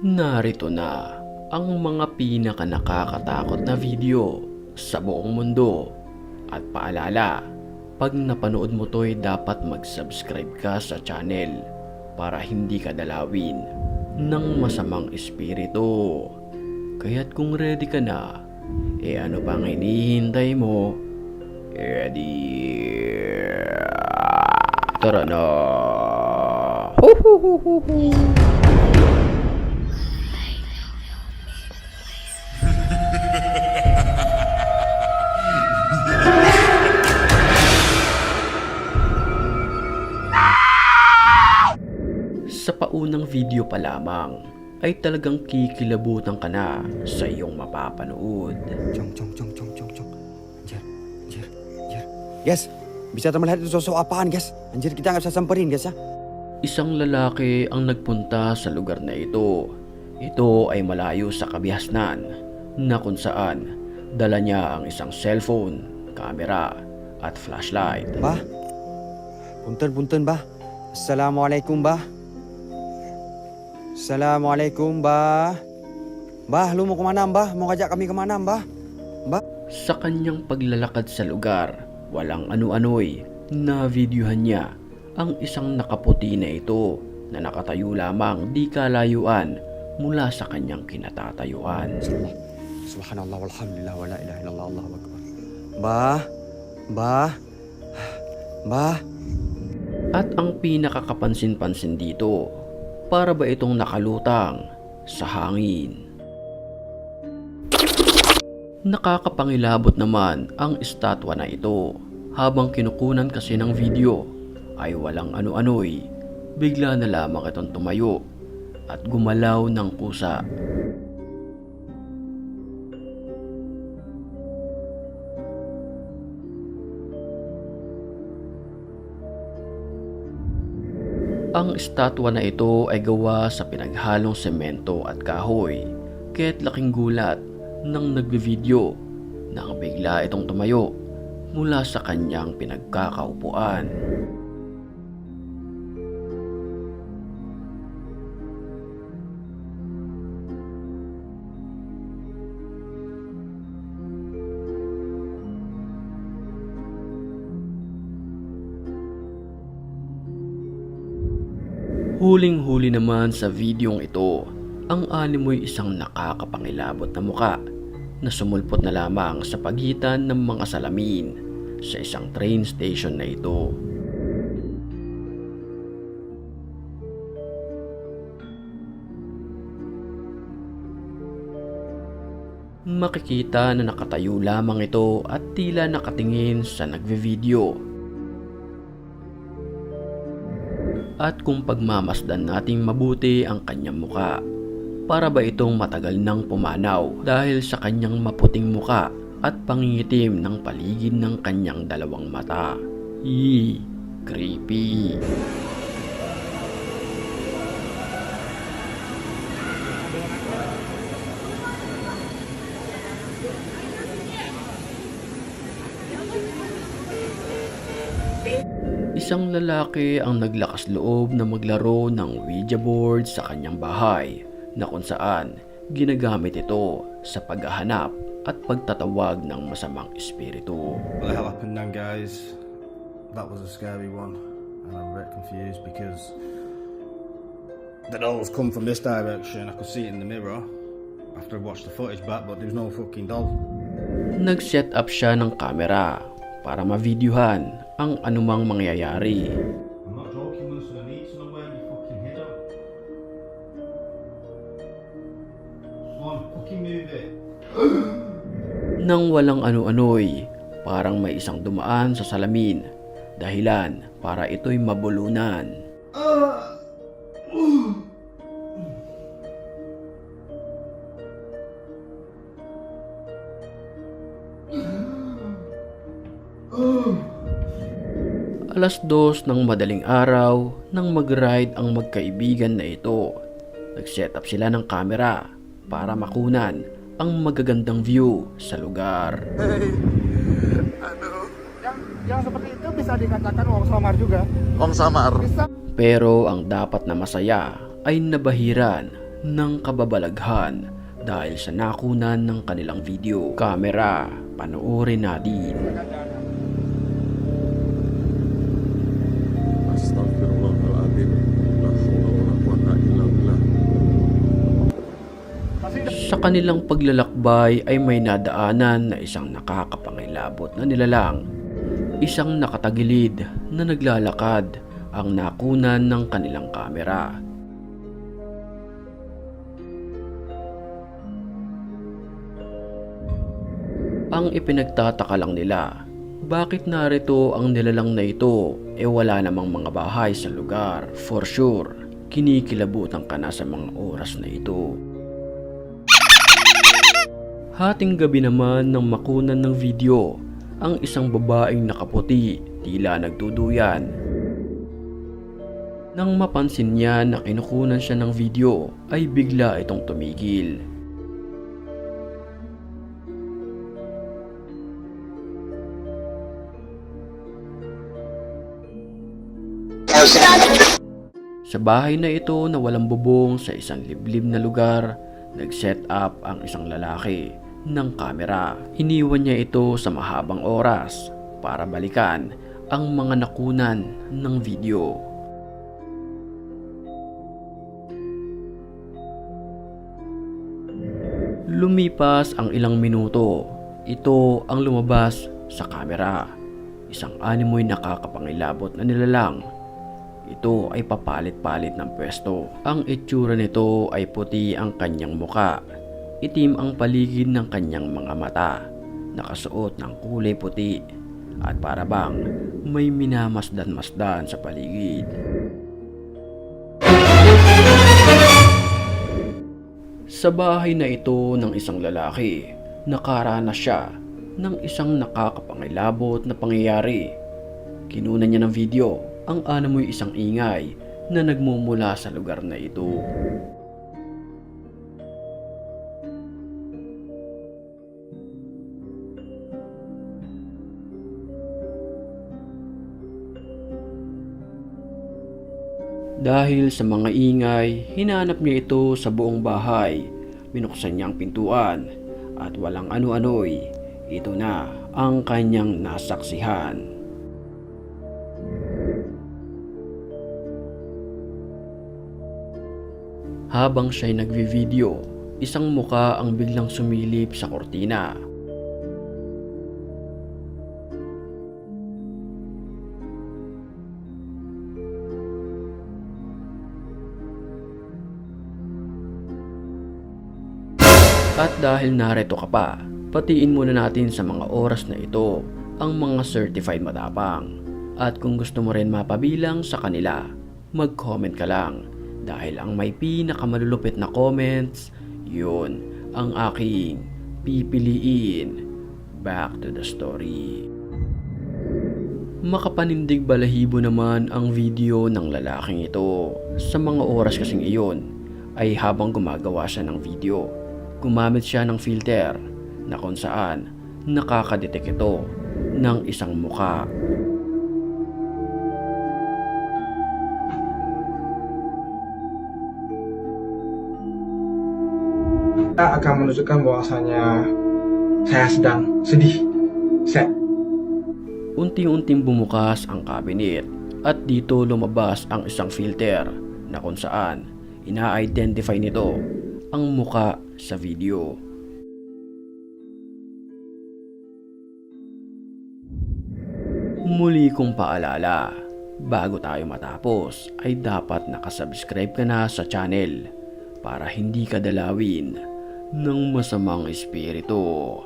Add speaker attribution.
Speaker 1: Narito na ang mga pinaka nakakatakot na video sa buong mundo. At paalala, pag napanood mo to'y dapat mag-subscribe ka sa channel para hindi ka dalawin ng masamang espiritu. Kaya't kung ready ka na, ano pang hinihintay mo? Ready? Tara na! Sa paunang video pa lamang ay talagang kikilabutan ka na sa iyong mapapanood.
Speaker 2: Cong. Anjir. Guys, bisa melihat itu sosok apaan guys? Anjir, kita nggak bisa samperin guys ya.
Speaker 1: Isang lalaki ang nagpunta sa lugar na ito. Ito ay malayo sa kabihasnan na kung saan dala niya ang isang cellphone, camera at flashlight.
Speaker 2: Bah, punten bah. Assalamualaikum bah. Assalamualaikum bah. Bah, lu mau kemana bah? Mau ngajak kami kemana bah? Bah?
Speaker 1: Sa kanyang paglalakad sa lugar, walang ano-ano'y na-videohan niya ang isang nakaputi na ito na nakatayo lamang di kalayuan mula sa kanyang kinatatayuan.
Speaker 2: Subhanallah walhamdulillah wala ilaha illallah Allahu akbar. Bah.
Speaker 1: At ang pinakakapansin-pansin dito, para ba itong nakalutang sa hangin? Nakakapangilabot naman ang estatwa na ito. Habang kinukunan kasi ng video ay walang ano-ano'y bigla na lamang itong tumayo at gumalaw ng kusa. Ang estatwa na ito ay gawa sa pinaghalong semento at kahoy, kaya't laking gulat nang nagbe-video nang bigla itong tumayo mula sa kanyang pinagkakaupuan. Huling-huli naman sa videong ito, ang animoy isang nakakapangilabot na muka na sumulpot na lamang sa pagitan ng mga salamin sa isang train station na ito. Makikita na nakatayo lamang ito at tila nakatingin sa nagve-video. At kung pagmamasdan nating mabuti ang kanyang muka, para ba itong matagal nang pumanaw dahil sa kanyang maputing muka at pangingitim ng paligid ng kanyang dalawang mata. Creepy. Isang lalaki ang naglakas loob na maglaro ng Ouija board sa kanyang bahay na kung saan ginagamit ito sa paghahanap at pagtatawag ng masamang espiritu.
Speaker 3: What the hell happened then, guys? That was a scary one, and I'm a bit confused because the dolls come from this direction. I could see it in the mirror after I watched the footage back, but there was no fucking doll.
Speaker 1: Nag-set up siya ng kamera para ma-videohan ang anumang mangyayari.
Speaker 3: I'm not joking, Wilson. I need to know where you fucking hid her. Come on, fucking move it.
Speaker 1: Nang walang ano-ano'y parang may isang dumaan sa salamin, dahilan para ito'y mabulunan. Alas 2 ng madaling araw nang mag-ride ang magkaibigan na ito. Nag-set up sila ng kamera para makunan ang magagandang view sa lugar.
Speaker 4: Yang seperti itu bisa dikatakan wong samar juga.
Speaker 5: Wong samar.
Speaker 4: Bisa.
Speaker 1: Pero ang dapat na masaya ay nabahiran ng kababalaghan dahil sa nakunan ng kanilang video camera. Panoorin natin.
Speaker 5: Astaghfirullahaladzim. La haula wala quwata illa billah.
Speaker 1: Sa kanilang paglalakbay ay may nadaanan na isang nakakapangilabot na nilalang. Isang nakatagilid na naglalakad ang nakunan ng kanilang kamera. Ang ipinagtataka lang nila, bakit narito ang nilalang na ito wala namang mga bahay sa lugar. For sure, kinikilabutan ka na sa mga oras na ito. Hating gabi naman nang makunan ng video ang isang babaeng nakaputi, tila nagduduyan. Nang mapansin niya na kinukunan siya ng video ay bigla itong tumigil. Sa bahay na ito na walang bubong sa isang liblib na lugar, nag-set up ang isang lalaki ng kamera. Iniwan niya ito sa mahabang oras para balikan ang mga nakunan ng video. Lumipas ang ilang minuto, ito ang lumabas sa kamera. Isang animoy nakakapangilabot na nilalang. Ito ay papalit-palit ng pwesto. Ang itsura nito ay puti ang kanyang muka. Itim ang paligid ng kanyang mga mata. Nakasuot ng kulay puti. At para bang may minamasdan-masdan sa paligid. Sa bahay na ito ng isang lalaki, nakaranas siya ng isang nakakapangilabot na pangyayari. Kinunan niya ng video ang anamoy isang ingay na nagmumula sa lugar na ito. Dahil sa mga ingay, hinanap niya ito sa buong bahay. Binuksan niya ang pintuan at walang ano-ano'y ito na ang kanyang nasaksihan. Habang siya'y nagvi-video, isang muka ang biglang sumilip sa kortina. At dahil narito ka pa, patiin muna natin sa mga oras na ito ang mga certified matapang. At kung gusto mo rin mapabilang sa kanila, mag-comment ka lang. Dahil ang may pinakamalulupit na comments, yun ang aking pipiliin. Back to the story. Makapanindig balahibo naman ang video ng lalaking ito. Sa mga oras kasing iyon, ay habang gumagawa siya ng video, gumamit siya ng filter na kung saan nakakadetect ito ng isang muka.
Speaker 4: Kita akan menunjukkan bahwasanya saya sedang sedih.
Speaker 1: Unti-unting bumukas ang cabinet at dito lumabas ang isang filter na kung saan ina-identify nito ang muka sa video. Muli kong paalala, bago tayo matapos ay dapat nakasubscribe ka na sa channel para hindi ka dalawin ng masamang espiritu.